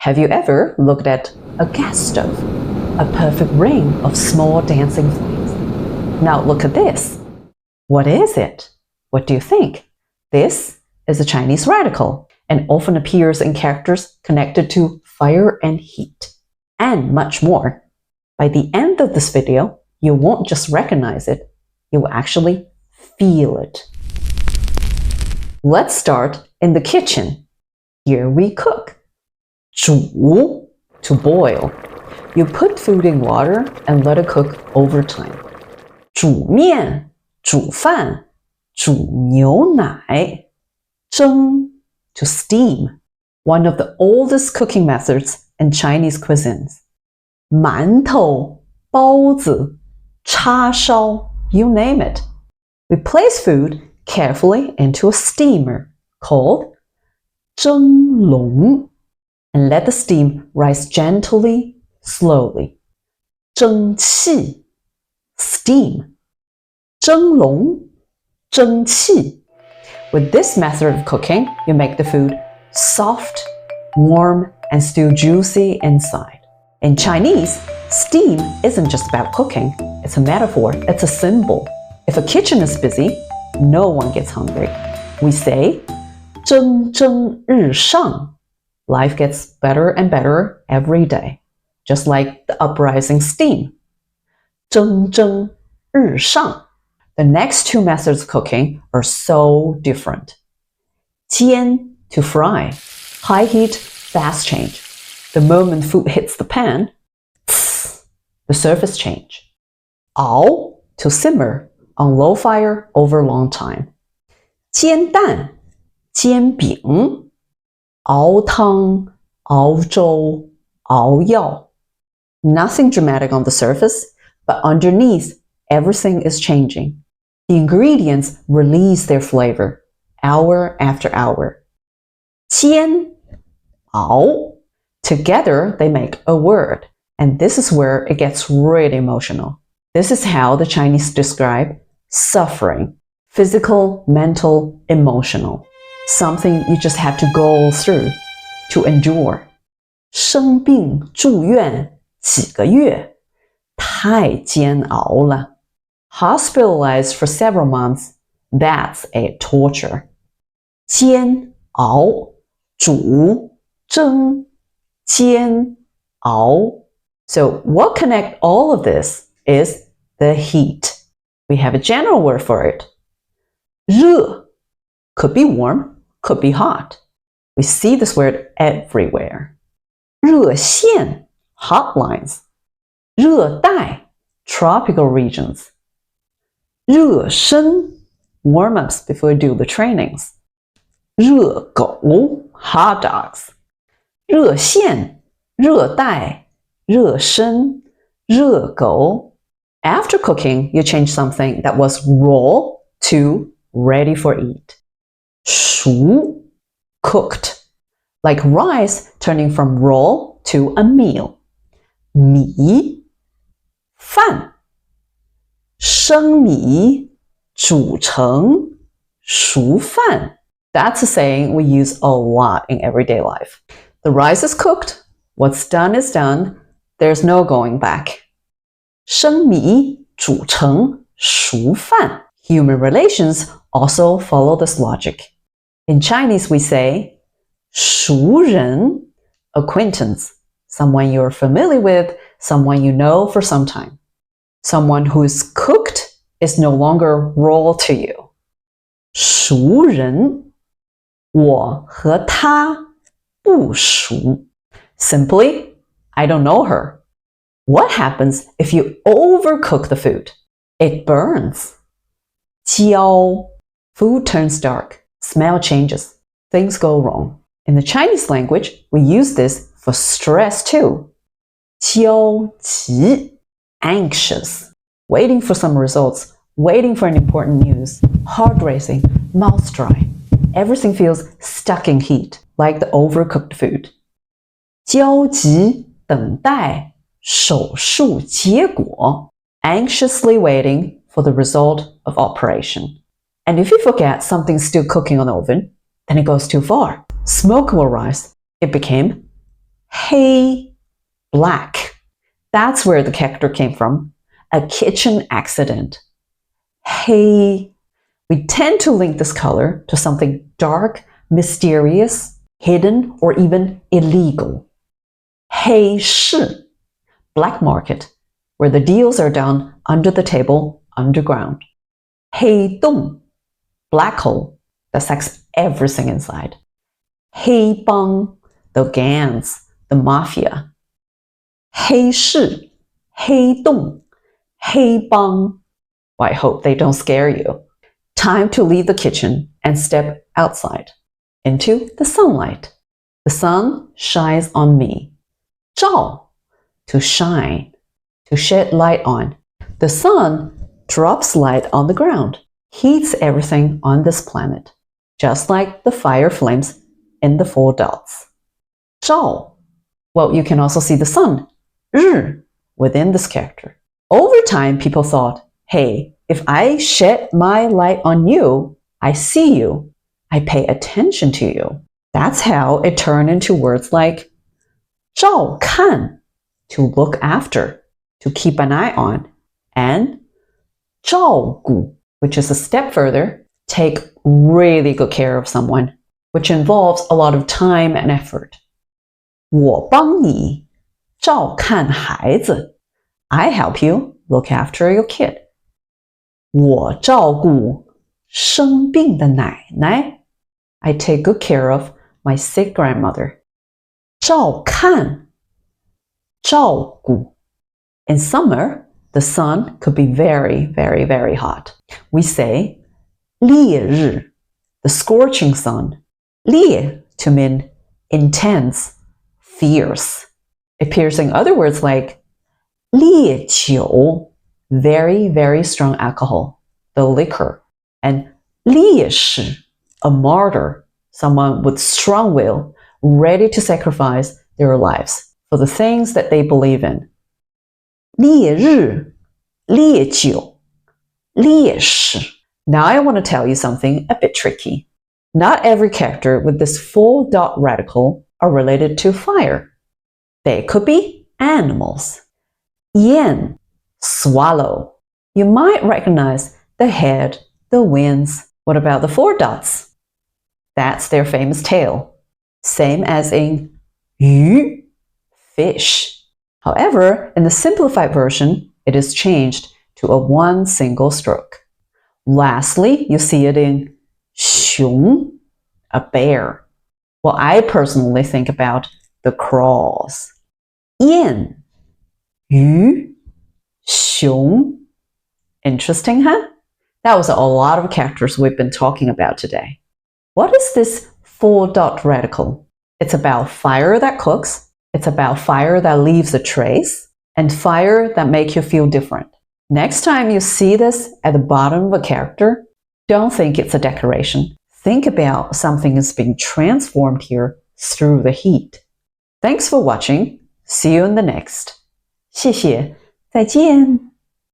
Have you ever looked at a gas stove? A perfect ring of small dancing flames. Now look at this. What is it? What do you think? This is a Chinese radical and often appears in characters connected to fire and heat, and much more. By the end of this video, you won't just recognize it, you will actually feel it. Let's start in the kitchen. Here we cook. 煮, to boil. You put food in water and let it cook over time. 煮面, 煮饭, 煮牛奶. 蒸, to steam. One of the oldest cooking methods in Chinese cuisines. 馒头, 包子, 叉烧, you name it. We place food carefully into a steamer called 蒸笼 and let the steam rise gently, slowly. 蒸汽, steam. 蒸笼, 蒸汽. With this method of cooking, you make the food soft, warm, and still juicy inside. In Chinese, steam isn't just about cooking. It's a metaphor, it's a symbol. If a kitchen is busy, no one gets hungry. We say, 蒸蒸日上. Life gets better and better every day, just like the uprising steam. 蒸蒸日上. The next two methods of cooking are so different. 煎, to fry. High heat, fast change. The moment food hits the pan, the surface change. 熬, to simmer, on low fire over a long time. 煎蛋, 煎饼. 熬汤, 熬粥, 熬药. Nothing dramatic on the surface, but underneath, everything is changing. The ingredients release their flavor, hour after hour. 煎, 熬. Together, they make a word, and this is where it gets really emotional. This is how the Chinese describe suffering. Physical, mental, emotional. Something you just have to go through, to endure. 生病住院几个月，太煎熬了。Hospitalized for several months, that's a torture. 煎熬, 煮, 蒸, 煎熬. So what connect all of this is the heat. We have a general word for it. 热, could be warm, could be hot. We see this word everywhere. 热线, hotlines. 热带, tropical regions. 热身, warm-ups before you do the trainings. 热狗, hot dogs. 热线, 热带, 热身, 热狗. After cooking, you change something that was raw to ready for eat. 熟, cooked. Like rice turning from raw to a meal. 米, 饭. 生米煮成熟饭. That's a saying we use a lot in everyday life. The rice is cooked. What's done is done. There's no going back. 生米煮成熟饭. Human relations also follow this logic. In Chinese, we say 熟人, acquaintance, someone you're familiar with, someone you know for some time. Someone who is cooked is no longer raw to you. 熟人, 我和他不熟. Simply, I don't know her. What happens if you overcook the food? It burns. 焦, food turns dark, smell changes, things go wrong. In the Chinese language, we use this for stress too. 焦急, anxious, waiting for some results, waiting for an important news, heart racing, mouth dry. Everything feels stuck in heat, like the overcooked food. 焦急等待手术结果, anxiously waiting for the result of operation. And if you forget something's still cooking on the oven, then it goes too far. Smoke will rise. It became 黑 black. That's where the character came from. A kitchen accident. 黑. We tend to link this color to something dark, mysterious, hidden, or even illegal. 黑市 black market, where the deals are done under the table, underground. 黑洞 black hole that sucks everything inside. 黑帮 the gangs, the mafia. 黑市 黑洞 黑帮. Well, I hope they don't scare you. Time to leave the kitchen and step outside into the sunlight. The sun shines on me. 照 to shine, to shed light on. The sun drops light on the ground, heats everything on this planet, just like the fire flames in the 4 dots. 照. Well, you can also see the sun, 日, within this character. Over time, people thought, hey, if I shed my light on you, I see you, I pay attention to you. That's how it turned into words like 照看, to look after, to keep an eye on, and 照顾, which is a step further, take really good care of someone, which involves a lot of time and effort. 我帮你照看孩子. I help you look after your kid. 我照顾生病的奶奶. I take good care of my sick grandmother. 照看照顾. In summer, the sun could be very, very, very hot. We say 烈日, the scorching sun. 烈 to mean intense, fierce. Appears in other words like 烈酒, very, very strong alcohol, the liquor. And 烈士, a martyr, someone with strong will, ready to sacrifice their lives for the things that they believe in. 烈日, 烈酒, 烈士. Now I want to tell you something a bit tricky. Not every character with this full dot radical are related to fire. They could be animals. 雁, swallow. You might recognize the head, the wings. What about the 4 dots? That's their famous tail. Same as in 鱼, fish. However, in the simplified version, it is changed to a 1 single stroke. Lastly, you see it in 熊, a bear. Well, I personally think about the claws. 雁, 鱼, 熊. Interesting, huh? That was a lot of characters we've been talking about today. What is this 4 dot radical? It's about fire that cooks, it's about fire that leaves a trace, and fire that makes you feel different. Next time you see this at the bottom of a character, don't think it's a decoration. Think about something is being transformed here through the heat. Thanks for watching. See you in the next. 谢谢，再见。